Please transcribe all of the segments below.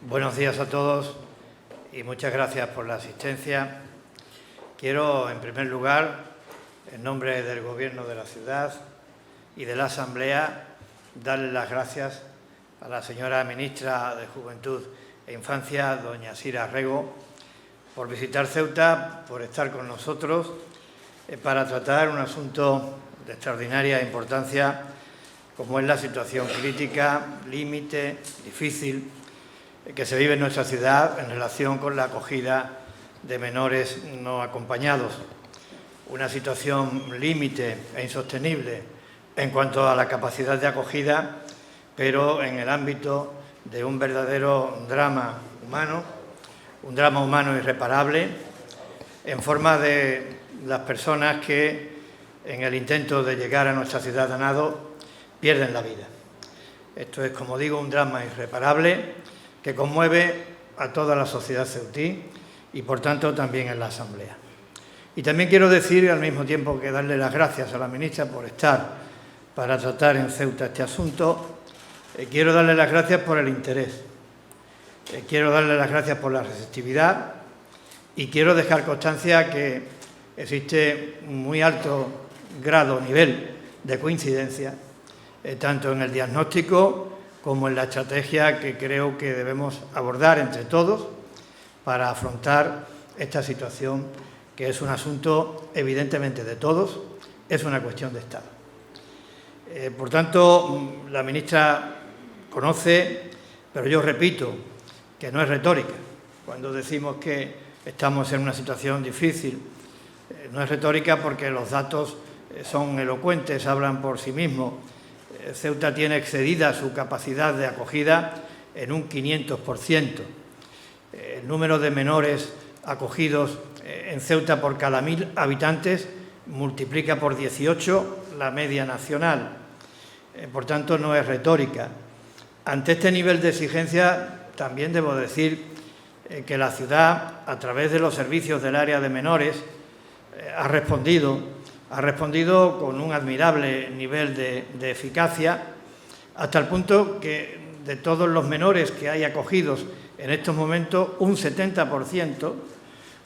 Buenos días a todos y muchas gracias por la asistencia. Quiero, en primer lugar, en nombre del Gobierno de la ciudad y de la Asamblea, darle las gracias a la señora ministra de Juventud e Infancia, doña Sira Rego, por visitar Ceuta, por estar con nosotros para tratar un asunto de extraordinaria importancia como es la situación crítica, límite, difícil, que se vive en nuestra ciudad en relación con la acogida de menores no acompañados. Una situación límite e insostenible en cuanto a la capacidad de acogida, pero en el ámbito de un verdadero drama humano irreparable, en forma de las personas que, en el intento de llegar a nuestra ciudad a nado, pierden la vida. Esto es, como digo, un drama irreparable que conmueve a toda la sociedad ceutí y, por tanto, también en la Asamblea. Y también quiero decir, al mismo tiempo que darle las gracias a la ministra por estar para tratar en Ceuta este asunto, quiero darle las gracias por el interés, quiero darle las gracias por la receptividad y quiero dejar constancia que existe un muy alto nivel de coincidencia, tanto en el diagnóstico como en la estrategia que creo que debemos abordar entre todos para afrontar esta situación, que es un asunto evidentemente de todos, es una cuestión de Estado. Por tanto, la ministra conoce, pero yo repito que no es retórica. Cuando decimos que estamos en una situación difícil, no es retórica porque los datos son elocuentes, hablan por sí mismos. Ceuta tiene excedida su capacidad de acogida en un 500%. El número de menores acogidos en Ceuta por cada 1.000 habitantes multiplica por 18 la media nacional. Por tanto, no es retórica. Ante este nivel de exigencia, también debo decir que la ciudad, a través de los servicios del área de menores, ha respondido con un admirable nivel de eficacia, hasta el punto que de todos los menores que hay acogidos en estos momentos, un 70%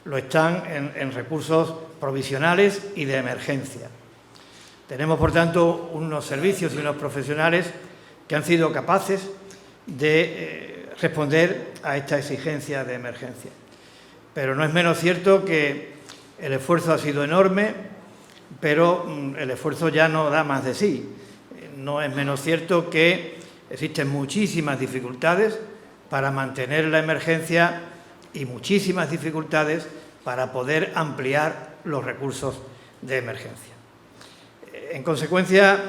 lo están en recursos provisionales y de emergencia. Tenemos, por tanto, unos servicios y unos profesionales que han sido capaces de responder a esta exigencia de emergencia. Pero no es menos cierto que el esfuerzo ha sido enorme, pero el esfuerzo ya no da más de sí. No es menos cierto que existen muchísimas dificultades para mantener la emergencia y muchísimas dificultades para poder ampliar los recursos de emergencia. En consecuencia,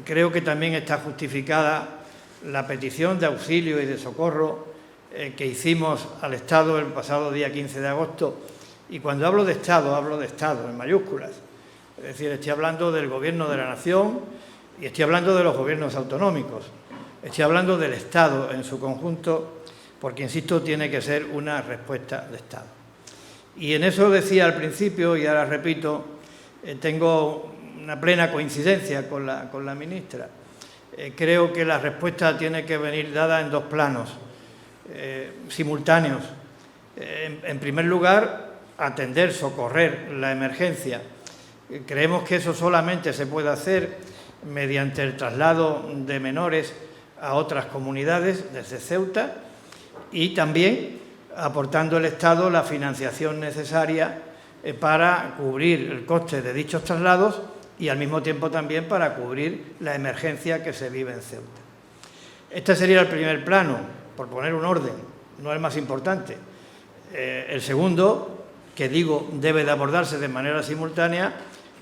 creo que también está justificada la petición de auxilio y de socorro que hicimos al Estado el pasado día 15 de agosto. Y cuando hablo de Estado en mayúsculas. Es decir, estoy hablando del Gobierno de la Nación y estoy hablando de los gobiernos autonómicos. Estoy hablando del Estado en su conjunto, porque, insisto, tiene que ser una respuesta de Estado. Y en eso decía al principio, y ahora repito, tengo una plena coincidencia con la ministra. Creo que la respuesta tiene que venir dada en dos planos simultáneos. En primer lugar, atender, socorrer la emergencia. Creemos que eso solamente se puede hacer mediante el traslado de menores a otras comunidades desde Ceuta y también aportando el Estado la financiación necesaria para cubrir el coste de dichos traslados y al mismo tiempo también para cubrir la emergencia que se vive en Ceuta. Este sería el primer plano, por poner un orden, no el más importante. El segundo, que digo debe de abordarse de manera simultánea,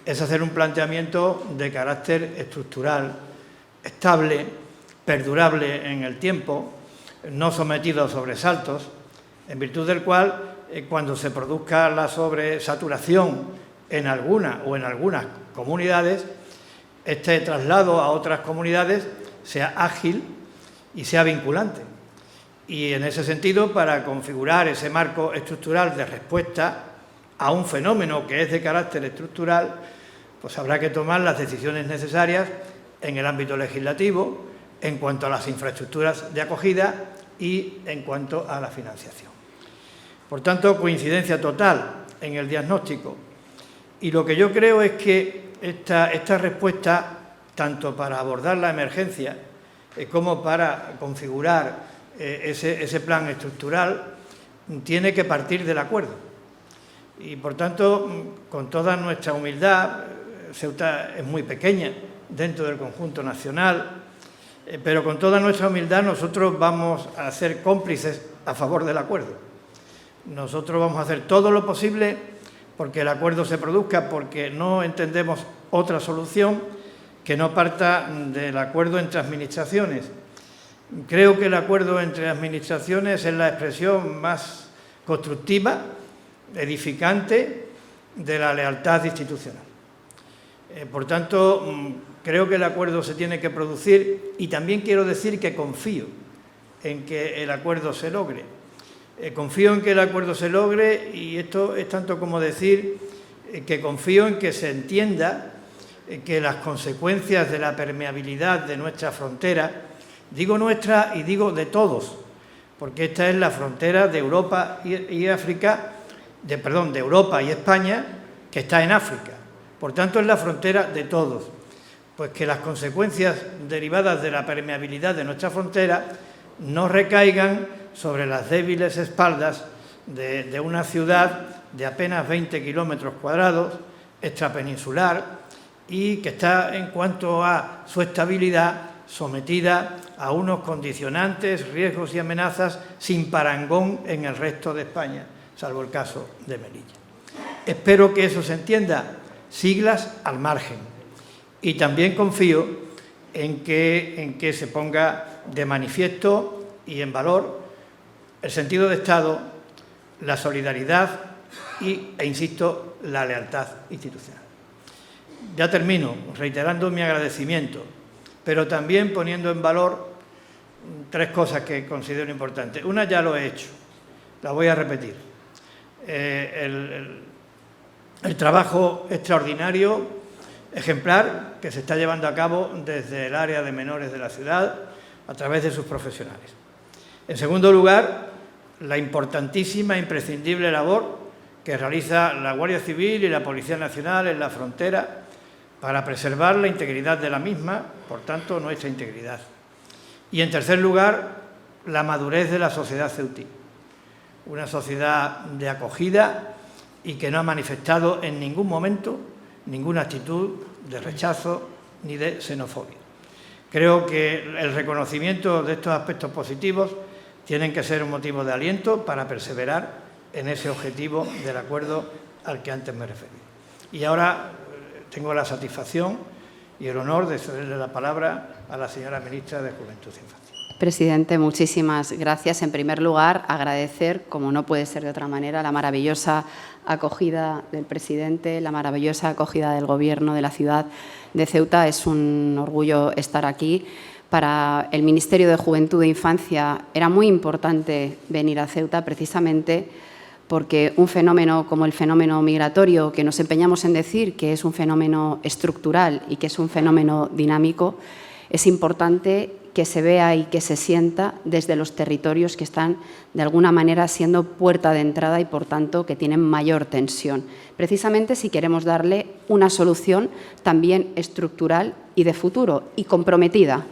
es hacer un planteamiento de carácter estructural, estable, perdurable en el tiempo, no sometido a sobresaltos, en virtud del cual, cuando se produzca la sobresaturación en alguna o en algunas comunidades, este traslado a otras comunidades sea ágil y sea vinculante. Y en ese sentido, para configurar ese marco estructural de respuesta a un fenómeno que es de carácter estructural, pues habrá que tomar las decisiones necesarias en el ámbito legislativo en cuanto a las infraestructuras de acogida y en cuanto a la financiación. Por tanto, coincidencia total en el diagnóstico. Y lo que yo creo es que esta respuesta, tanto para abordar la emergencia como para configurar ese plan estructural, tiene que partir del acuerdo. Y, por tanto, con toda nuestra humildad, Ceuta es muy pequeña dentro del conjunto nacional, pero con toda nuestra humildad nosotros vamos a ser cómplices a favor del acuerdo. Nosotros vamos a hacer todo lo posible porque el acuerdo se produzca, porque no entendemos otra solución que no parta del acuerdo entre administraciones. Creo que el acuerdo entre administraciones es la expresión más constructiva, edificante de la lealtad institucional. Por tanto, creo que el acuerdo se tiene que producir y también quiero decir que confío en que el acuerdo se logre. Confío en que el acuerdo se logre y esto es tanto como decir que confío en que se entienda que las consecuencias de la permeabilidad de nuestra frontera, digo nuestra y digo de todos, porque esta es la frontera de Europa y África, de Europa y España, que está en África. Por tanto, es la frontera de todos. Pues que las consecuencias derivadas de la permeabilidad de nuestra frontera no recaigan sobre las débiles espaldas de una ciudad de apenas 20 kilómetros cuadrados, extrapeninsular, y que está, en cuanto a su estabilidad, sometida a unos condicionantes, riesgos y amenazas sin parangón en el resto de España, salvo el caso de Melilla. Espero que eso se entienda, siglas al margen. Y también confío en que se ponga de manifiesto y en valor el sentido de Estado, la solidaridad e insisto, la lealtad institucional. Ya termino reiterando mi agradecimiento, pero también poniendo en valor tres cosas que considero importantes. Una ya lo he hecho, la voy a repetir. El trabajo extraordinario, ejemplar, que se está llevando a cabo desde el área de menores de la ciudad a través de sus profesionales. En segundo lugar, la importantísima e imprescindible labor que realiza la Guardia Civil y la Policía Nacional en la frontera para preservar la integridad de la misma, por tanto, nuestra integridad. Y, en tercer lugar, la madurez de la sociedad ceutí, una sociedad de acogida y que no ha manifestado en ningún momento ninguna actitud de rechazo ni de xenofobia. Creo que el reconocimiento de estos aspectos positivos tienen que ser un motivo de aliento para perseverar en ese objetivo del acuerdo al que antes me referí. Y ahora tengo la satisfacción y el honor de cederle la palabra a la señora ministra de Juventud e Infancia. Presidente, muchísimas gracias. En primer lugar, agradecer, como no puede ser de otra manera, la maravillosa acogida del presidente, la maravillosa acogida del Gobierno de la ciudad de Ceuta. Es un orgullo estar aquí. Para el Ministerio de Juventud e Infancia era muy importante venir a Ceuta precisamente porque un fenómeno como el fenómeno migratorio, que nos empeñamos en decir que es un fenómeno estructural y que es un fenómeno dinámico, es importante que se vea y que se sienta desde los territorios que están, de alguna manera, siendo puerta de entrada y, por tanto, que tienen mayor tensión. Precisamente si queremos darle una solución también estructural y de futuro y comprometida,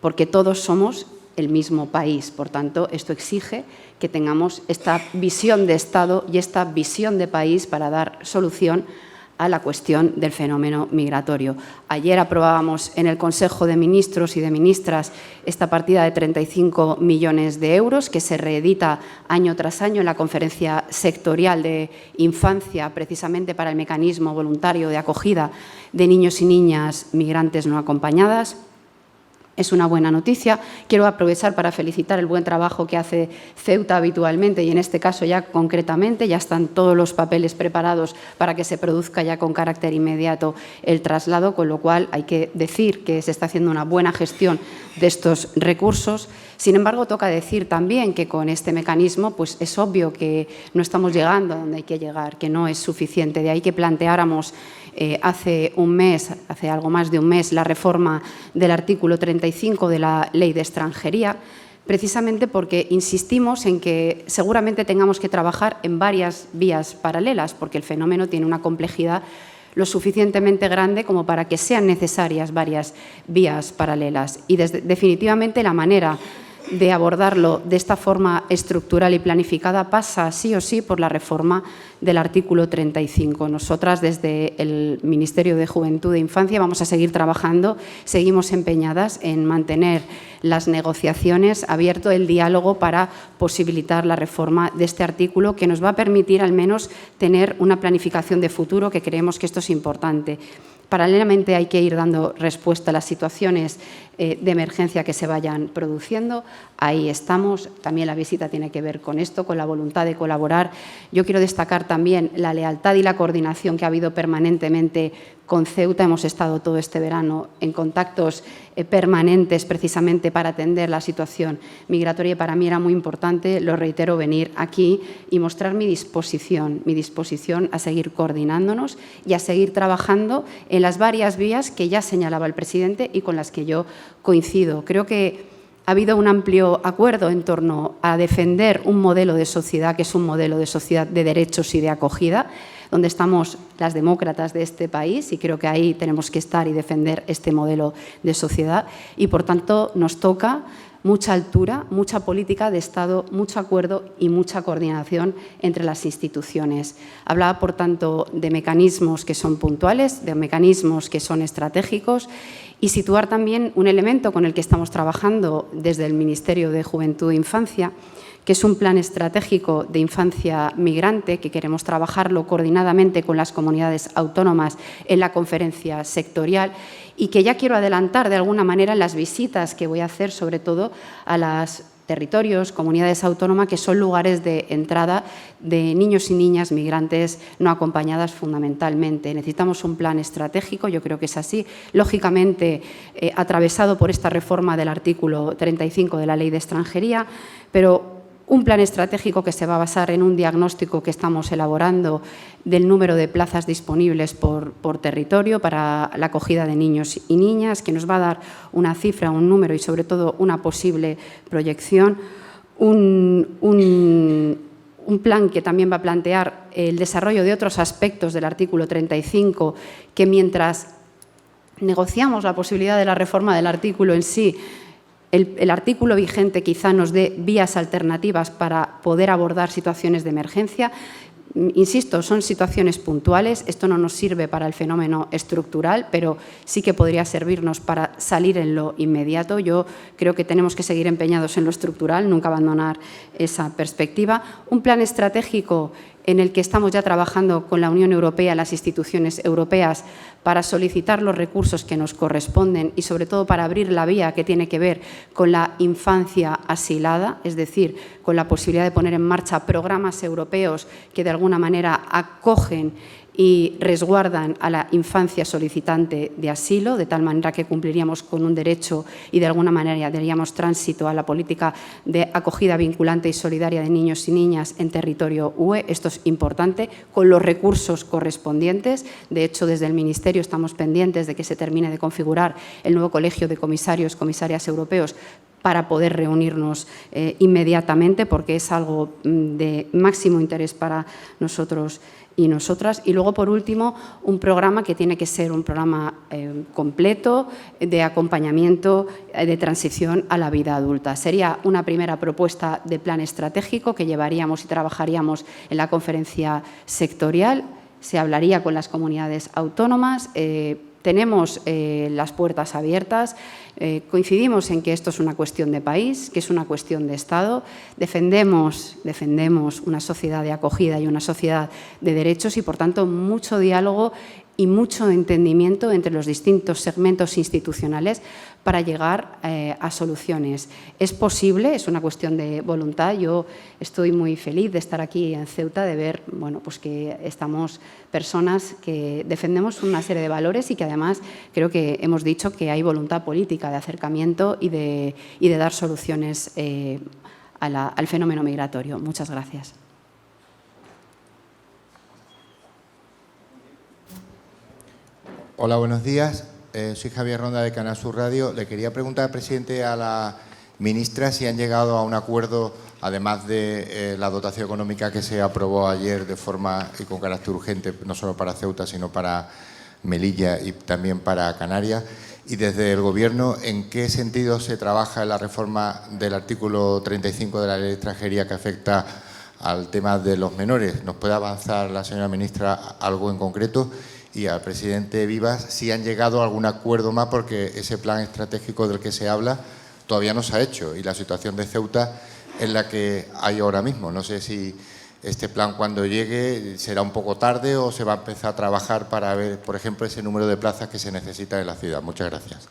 porque todos somos el mismo país. Por tanto, esto exige que tengamos esta visión de Estado y esta visión de país para dar solución a la cuestión del fenómeno migratorio. Ayer aprobábamos en el Consejo de Ministros y de Ministras esta partida de 35 millones de euros que se reedita año tras año en la Conferencia Sectorial de Infancia, precisamente para el mecanismo voluntario de acogida de niños y niñas migrantes no acompañadas. Es una buena noticia. Quiero aprovechar para felicitar el buen trabajo que hace Ceuta habitualmente y en este caso ya concretamente. Ya están todos los papeles preparados para que se produzca ya con carácter inmediato el traslado, con lo cual hay que decir que se está haciendo una buena gestión de estos recursos. Sin embargo, toca decir también que con este mecanismo pues es obvio que no estamos llegando a donde hay que llegar, que no es suficiente. De ahí que planteáramos hace algo más de un mes, la reforma del artículo 35 de la Ley de Extranjería, precisamente porque insistimos en que seguramente tengamos que trabajar en varias vías paralelas, porque el fenómeno tiene una complejidad lo suficientemente grande como para que sean necesarias varias vías paralelas. Y definitivamente la manera de abordarlo de esta forma estructural y planificada pasa sí o sí por la reforma del artículo 35. Nosotras desde el Ministerio de Juventud e Infancia vamos a seguir trabajando, seguimos empeñadas en mantener las negociaciones, abierto el diálogo para posibilitar la reforma de este artículo que nos va a permitir al menos tener una planificación de futuro, que creemos que esto es importante. Paralelamente hay que ir dando respuesta a las situaciones de emergencia que se vayan produciendo. Ahí estamos. También la visita tiene que ver con esto, con la voluntad de colaborar. Yo quiero destacar también la lealtad y la coordinación que ha habido permanentemente con Ceuta. Hemos estado todo este verano en contactos permanentes precisamente para atender la situación migratoria y para mí era muy importante, lo reitero, venir aquí y mostrar mi disposición a seguir coordinándonos y a seguir trabajando en las varias vías que ya señalaba el presidente y con las que yo coincido. Creo que ha habido un amplio acuerdo en torno a defender un modelo de sociedad que es un modelo de sociedad de derechos y de acogida, donde estamos las demócratas de este país y creo que ahí tenemos que estar y defender este modelo de sociedad y, por tanto, nos toca mucha altura, mucha política de Estado, mucho acuerdo y mucha coordinación entre las instituciones. Hablaba, por tanto, de mecanismos que son puntuales, de mecanismos que son estratégicos y situar también un elemento con el que estamos trabajando desde el Ministerio de Juventud e Infancia, que es un plan estratégico de infancia migrante que queremos trabajarlo coordinadamente con las comunidades autónomas en la conferencia sectorial y que ya quiero adelantar de alguna manera en las visitas que voy a hacer, sobre todo a los territorios, comunidades autónomas, que son lugares de entrada de niños y niñas migrantes no acompañadas fundamentalmente. Necesitamos un plan estratégico, yo creo que es así, lógicamente atravesado por esta reforma del artículo 35 de la Ley de Extranjería, pero un plan estratégico que se va a basar en un diagnóstico que estamos elaborando del número de plazas disponibles por territorio para la acogida de niños y niñas, que nos va a dar una cifra, un número y, sobre todo, una posible proyección. Un plan que también va a plantear el desarrollo de otros aspectos del artículo 35, que mientras negociamos la posibilidad de la reforma del artículo en sí, el artículo vigente quizá nos dé vías alternativas para poder abordar situaciones de emergencia. Insisto, son situaciones puntuales, esto no nos sirve para el fenómeno estructural, pero sí que podría servirnos para salir en lo inmediato. Yo creo que tenemos que seguir empeñados en lo estructural, nunca abandonar esa perspectiva. Un plan estratégico en el que estamos ya trabajando con la Unión Europea, las instituciones europeas, para solicitar los recursos que nos corresponden y, sobre todo, para abrir la vía que tiene que ver con la infancia asilada, es decir, con la posibilidad de poner en marcha programas europeos que, de alguna manera, acogen y resguardan a la infancia solicitante de asilo, de tal manera que cumpliríamos con un derecho y, de alguna manera, daríamos tránsito a la política de acogida vinculante y solidaria de niños y niñas en territorio UE. Esto es importante, con los recursos correspondientes. De hecho, desde el Ministerio estamos pendientes de que se termine de configurar el nuevo colegio de comisarios, comisarias europeos, para poder reunirnos inmediatamente, porque es algo de máximo interés para nosotros y nosotras. Y luego, por último, un programa que tiene que ser un programa completo de acompañamiento, de transición a la vida adulta. Sería una primera propuesta de plan estratégico que llevaríamos y trabajaríamos en la conferencia sectorial. Se hablaría con las comunidades autónomas. Tenemos las puertas abiertas, coincidimos en que esto es una cuestión de país, que es una cuestión de Estado, defendemos una sociedad de acogida y una sociedad de derechos y, por tanto, mucho diálogo y mucho entendimiento entre los distintos segmentos institucionales para llegar a soluciones. Es posible, es una cuestión de voluntad. Yo estoy muy feliz de estar aquí en Ceuta, de ver pues que estamos personas que defendemos una serie de valores y que además creo que hemos dicho que hay voluntad política de acercamiento y de dar soluciones al fenómeno migratorio. Muchas gracias. Hola, buenos días. Soy Javier Ronda de Canal Sur Radio. Le quería preguntar, presidente, a la Ministra, si han llegado a un acuerdo, además de la dotación económica que se aprobó ayer de forma y con carácter urgente, no solo para Ceuta, sino para Melilla y también para Canarias. Y desde el Gobierno, ¿en qué sentido se trabaja en la reforma del artículo 35 de la Ley de Extranjería que afecta al tema de los menores? ¿Nos puede avanzar la señora ministra algo en concreto? Y al presidente Vivas, si han llegado a algún acuerdo más, porque ese plan estratégico del que se habla todavía no se ha hecho y la situación de Ceuta es la que hay ahora mismo. No sé si este plan, cuando llegue, será un poco tarde o se va a empezar a trabajar para ver, por ejemplo, ese número de plazas que se necesita en la ciudad. Muchas gracias.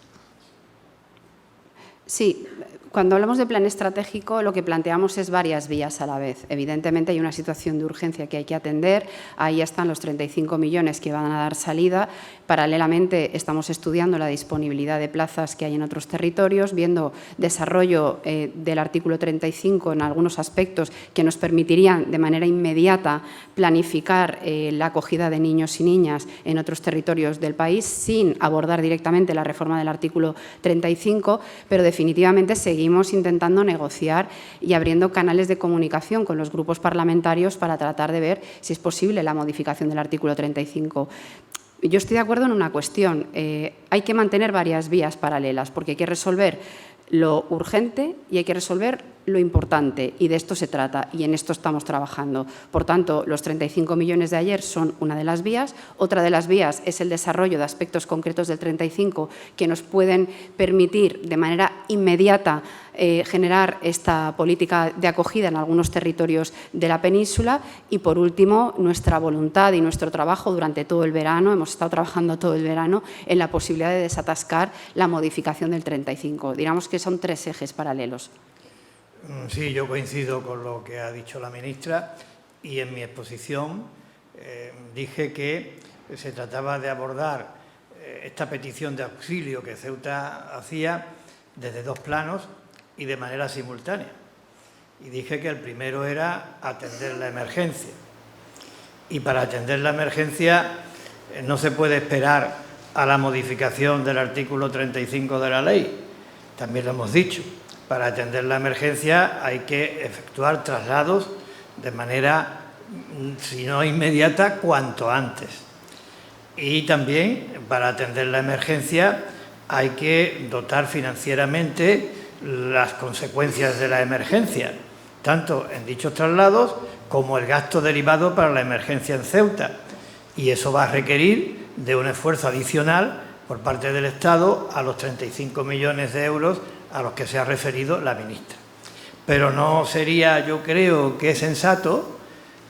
Sí. Cuando hablamos de plan estratégico, lo que planteamos es varias vías a la vez. Evidentemente, hay una situación de urgencia que hay que atender. Ahí están los 35 millones que van a dar salida. Paralelamente, estamos estudiando la disponibilidad de plazas que hay en otros territorios, viendo desarrollo del artículo 35 en algunos aspectos que nos permitirían de manera inmediata planificar la acogida de niños y niñas en otros territorios del país sin abordar directamente la reforma del artículo 35, pero definitivamente seguimos intentando negociar y abriendo canales de comunicación con los grupos parlamentarios para tratar de ver si es posible la modificación del artículo 35. Yo estoy de acuerdo en una cuestión. Hay que mantener varias vías paralelas porque hay que resolver lo urgente y hay que resolver lo importante, y de esto se trata, y en esto estamos trabajando. Por tanto, los 35 millones de ayer son una de las vías. Otra de las vías es el desarrollo de aspectos concretos del 35 que nos pueden permitir de manera inmediata generar esta política de acogida en algunos territorios de la península. Y, por último, nuestra voluntad y nuestro trabajo durante todo el verano, hemos estado trabajando todo el verano en la posibilidad de desatascar la modificación del 35. Digamos que son tres ejes paralelos. Sí, yo coincido con lo que ha dicho la ministra y en mi exposición dije que se trataba de abordar esta petición de auxilio que Ceuta hacía desde dos planos y de manera simultánea. Y dije que el primero era atender la emergencia. Y para atender la emergencia no se puede esperar a la modificación del artículo 35 de la ley. También lo hemos dicho. Para atender la emergencia hay que efectuar traslados de manera, si no inmediata, cuanto antes. Y también, para atender la emergencia, hay que dotar financieramente las consecuencias de la emergencia, tanto en dichos traslados como el gasto derivado para la emergencia en Ceuta. Y eso va a requerir de un esfuerzo adicional por parte del Estado a los 35 millones de euros a los que se ha referido la ministra. Pero no sería, yo creo, que sensato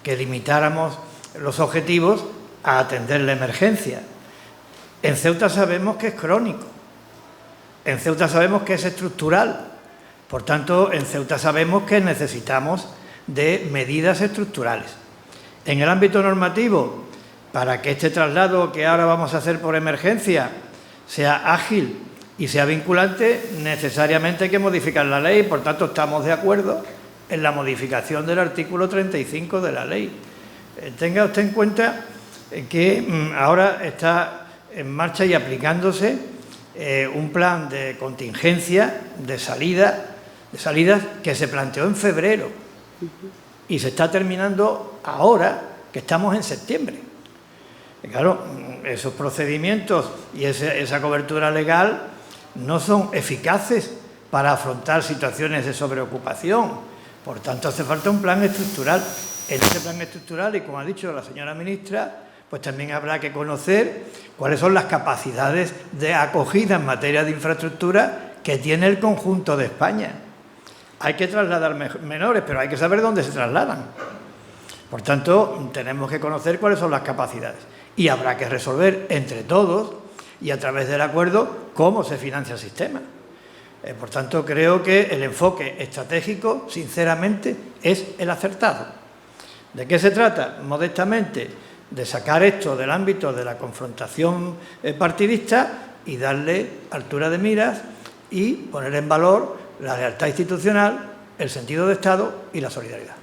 que limitáramos los objetivos a atender la emergencia. En Ceuta sabemos que es crónico, en Ceuta sabemos que es estructural, por tanto, en Ceuta sabemos que necesitamos de medidas estructurales. En el ámbito normativo, para que este traslado que ahora vamos a hacer por emergencia sea ágil y sea vinculante, necesariamente hay que modificar la ley. Por tanto, estamos de acuerdo en la modificación del artículo 35 de la ley. Tenga usted en cuenta que ahora está en marcha y aplicándose un plan de contingencia, de salidas que se planteó en febrero y se está terminando ahora, que estamos en septiembre. Y claro, esos procedimientos y esa cobertura legal no son eficaces para afrontar situaciones de sobreocupación. Por tanto, hace falta un plan estructural. En ese plan estructural, y como ha dicho la señora ministra, pues también habrá que conocer cuáles son las capacidades de acogida en materia de infraestructura que tiene el conjunto de España. Hay que trasladar menores, pero hay que saber dónde se trasladan. Por tanto, tenemos que conocer cuáles son las capacidades. Y habrá que resolver entre todos y a través del acuerdo cómo se financia el sistema. Por tanto, creo que el enfoque estratégico, sinceramente, es el acertado. ¿De qué se trata? Modestamente, de sacar esto del ámbito de la confrontación partidista y darle altura de miras y poner en valor la lealtad institucional, el sentido de Estado y la solidaridad.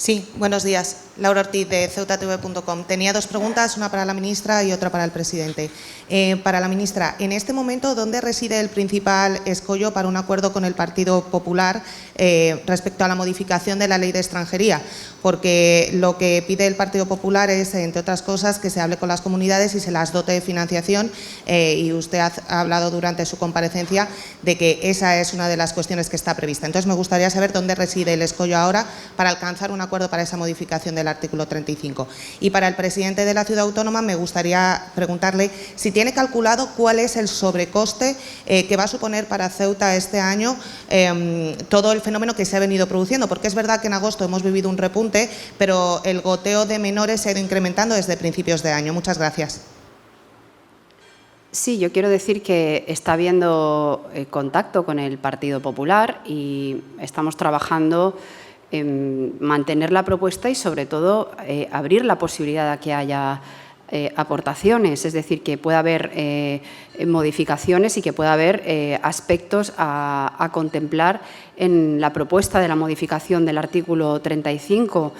Sí, buenos días. Laura Ortiz, de ceutatv.com. Tenía dos preguntas, una para la ministra y otra para el presidente. Para la ministra, en este momento, ¿dónde reside el principal escollo para un acuerdo con el Partido Popular respecto a la modificación de la Ley de Extranjería? Porque lo que pide el Partido Popular es, entre otras cosas, que se hable con las comunidades y se las dote de financiación, y usted ha hablado durante su comparecencia de que esa es una de las cuestiones que está prevista. Entonces, me gustaría saber dónde reside el escollo ahora para alcanzar un acuerdo para esa modificación del artículo 35. Y para el presidente de la Ciudad Autónoma me gustaría preguntarle si tiene calculado cuál es el sobrecoste que va a suponer para Ceuta este año todo el fenómeno que se ha venido produciendo, porque es verdad que en agosto hemos vivido un repunte, pero el goteo de menores se ha ido incrementando desde principios de año. Muchas gracias. Sí, yo quiero decir que está habiendo contacto con el Partido Popular y estamos trabajando en mantener la propuesta y, sobre todo, abrir la posibilidad de que haya aportaciones, es decir, que pueda haber modificaciones y que pueda haber aspectos a contemplar en la propuesta de la modificación del artículo 35.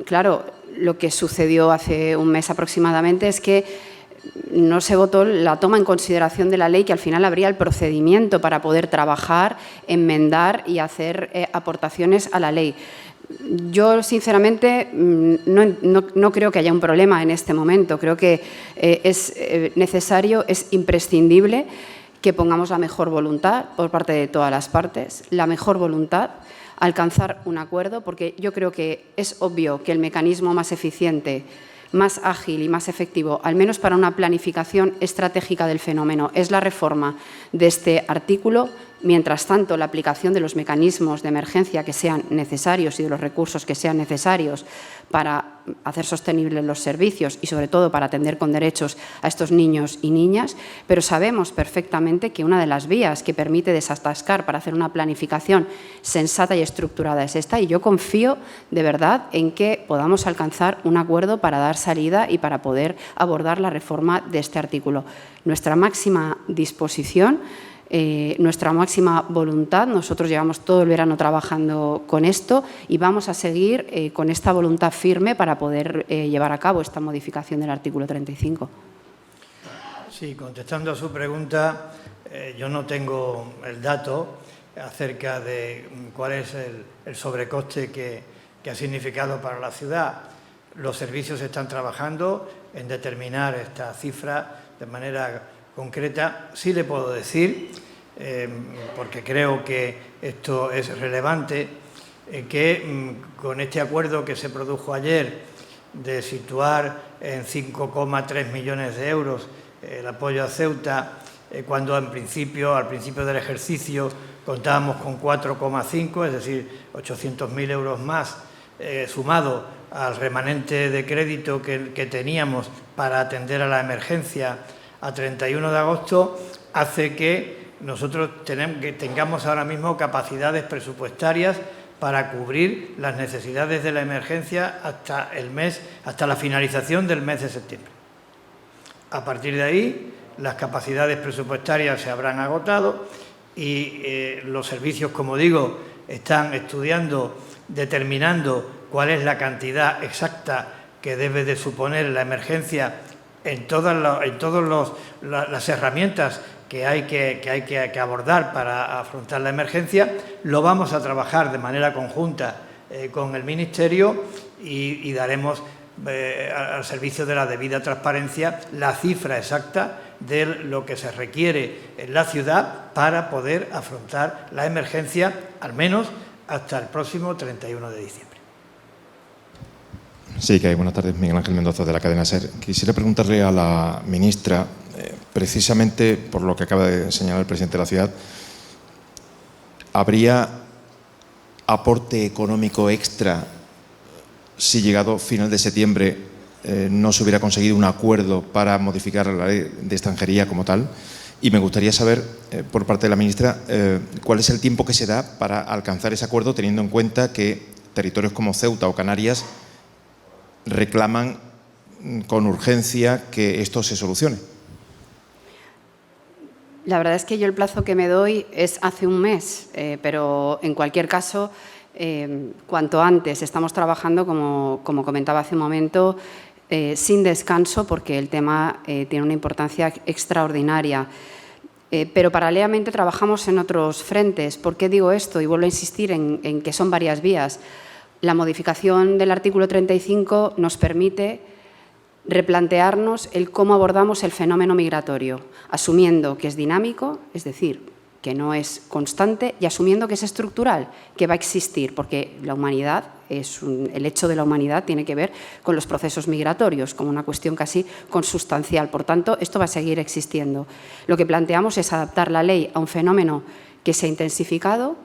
Claro, lo que sucedió hace un mes aproximadamente es que no se votó la toma en consideración de la ley, que al final habría el procedimiento para poder trabajar, enmendar y hacer aportaciones a la ley. Yo, sinceramente, no creo que haya un problema en este momento. Creo que es necesario, es imprescindible que pongamos la mejor voluntad por parte de todas las partes, la mejor voluntad, alcanzar un acuerdo, porque yo creo que es obvio que el mecanismo más eficiente, más ágil y más efectivo, al menos para una planificación estratégica del fenómeno, es la reforma de este artículo. Mientras tanto, la aplicación de los mecanismos de emergencia que sean necesarios y de los recursos que sean necesarios para hacer sostenibles los servicios y, sobre todo, para atender con derechos a estos niños y niñas. Pero sabemos perfectamente que una de las vías que permite desatascar para hacer una planificación sensata y estructurada es esta, y yo confío de verdad en que podamos alcanzar un acuerdo para dar salida y para poder abordar la reforma de este artículo. Nuestra máxima disposición, nuestra máxima voluntad. Nosotros llevamos todo el verano trabajando con esto y vamos a seguir con esta voluntad firme para poder llevar a cabo esta modificación del artículo 35. Sí, contestando a su pregunta, yo no tengo el dato acerca de cuál es el sobrecoste que ha significado para la ciudad. Los servicios están trabajando en determinar esta cifra de manera concreta. Sí le puedo decir, porque creo que esto es relevante, que con este acuerdo que se produjo ayer de situar en 5,3 millones de euros el apoyo a Ceuta, cuando al principio del ejercicio contábamos con 4,5, es decir, 800.000 euros más, sumado al remanente de crédito que teníamos para atender a la emergencia a 31 de agosto, hace que nosotros tengamos ahora mismo capacidades presupuestarias para cubrir las necesidades de la emergencia hasta la finalización del mes de septiembre. A partir de ahí, las capacidades presupuestarias se habrán agotado y los servicios, como digo, están estudiando, determinando cuál es la cantidad exacta que debe de suponer la emergencia en todas las herramientas que hay que abordar para afrontar la emergencia. Lo vamos a trabajar de manera conjunta con el Ministerio y daremos al servicio de la debida transparencia la cifra exacta de lo que se requiere en la ciudad para poder afrontar la emergencia, al menos hasta el próximo 31 de diciembre. Sí, que hay. Buenas tardes, Miguel Ángel Mendoza, de la cadena SER. Quisiera preguntarle a la ministra, precisamente por lo que acaba de señalar el presidente de la ciudad, ¿habría aporte económico extra si, llegado final de septiembre, no se hubiera conseguido un acuerdo para modificar la ley de extranjería como tal? Y me gustaría saber, por parte de la ministra, cuál es el tiempo que se da para alcanzar ese acuerdo, teniendo en cuenta que territorios como Ceuta o Canarias reclaman con urgencia que esto se solucione. La verdad es que yo el plazo que me doy es hace un mes, pero en cualquier caso cuanto antes. Estamos trabajando, como comentaba hace un momento, sin descanso, porque el tema tiene una importancia extraordinaria. Pero paralelamente trabajamos en otros frentes. ¿Por qué digo esto? Y vuelvo a insistir en que son varias vías. La modificación del artículo 35 nos permite replantearnos el cómo abordamos el fenómeno migratorio, asumiendo que es dinámico, es decir, que no es constante, y asumiendo que es estructural, que va a existir, porque la humanidad, el hecho de la humanidad tiene que ver con los procesos migratorios, como una cuestión casi consustancial. Por tanto, esto va a seguir existiendo. Lo que planteamos es adaptar la ley a un fenómeno que se ha intensificado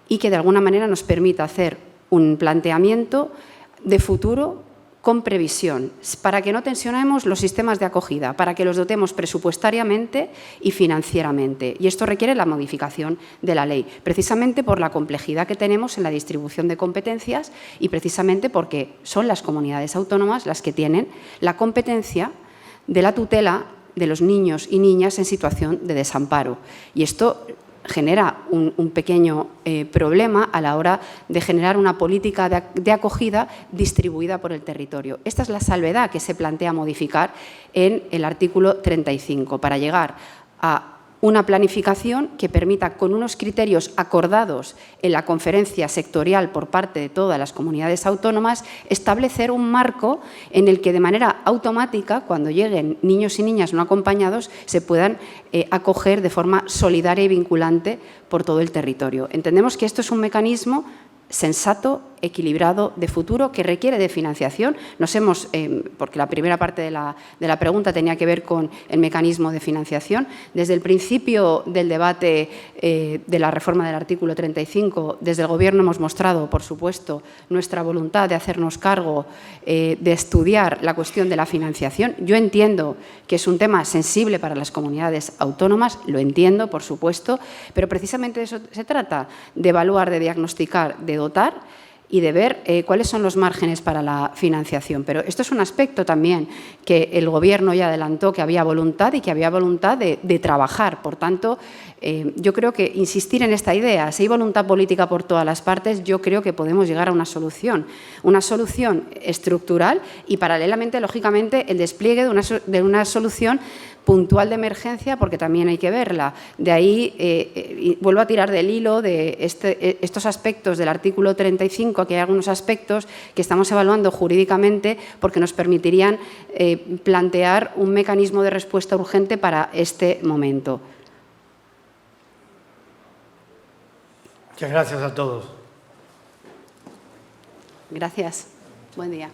y que de alguna manera nos permita hacer un planteamiento de futuro con previsión, para que no tensionemos los sistemas de acogida, para que los dotemos presupuestariamente y financieramente. Y esto requiere la modificación de la ley, precisamente por la complejidad que tenemos en la distribución de competencias y precisamente porque son las comunidades autónomas las que tienen la competencia de la tutela de los niños y niñas en situación de desamparo. Y esto genera un pequeño problema a la hora de generar una política de acogida distribuida por el territorio. Esta es la salvedad que se plantea modificar en el artículo 35 para llegar a una planificación que permita, con unos criterios acordados en la conferencia sectorial por parte de todas las comunidades autónomas, establecer un marco en el que de manera automática, cuando lleguen niños y niñas no acompañados, se puedan acoger de forma solidaria y vinculante por todo el territorio. Entendemos que esto es un mecanismo sensato, equilibrado, de futuro, que requiere de financiación. Porque la primera parte de la pregunta tenía que ver con el mecanismo de financiación. Desde el principio del debate de la reforma del artículo 35, desde el Gobierno hemos mostrado, por supuesto, nuestra voluntad de hacernos cargo de estudiar la cuestión de la financiación. Yo entiendo que es un tema sensible para las comunidades autónomas, lo entiendo, por supuesto, pero precisamente de eso se trata, de evaluar, de diagnosticar, de dotar y de ver cuáles son los márgenes para la financiación. Pero esto es un aspecto también que el Gobierno ya adelantó que había voluntad y que había voluntad de trabajar. Por tanto, yo creo que insistir en esta idea, si hay voluntad política por todas las partes, yo creo que podemos llegar a una solución estructural y paralelamente, lógicamente, el despliegue de una solución puntual de emergencia, porque también hay que verla. De ahí, vuelvo a tirar del hilo de estos aspectos del artículo 35, que hay algunos aspectos que estamos evaluando jurídicamente porque nos permitirían plantear un mecanismo de respuesta urgente para este momento. Muchas gracias a todos. Gracias. Buen día.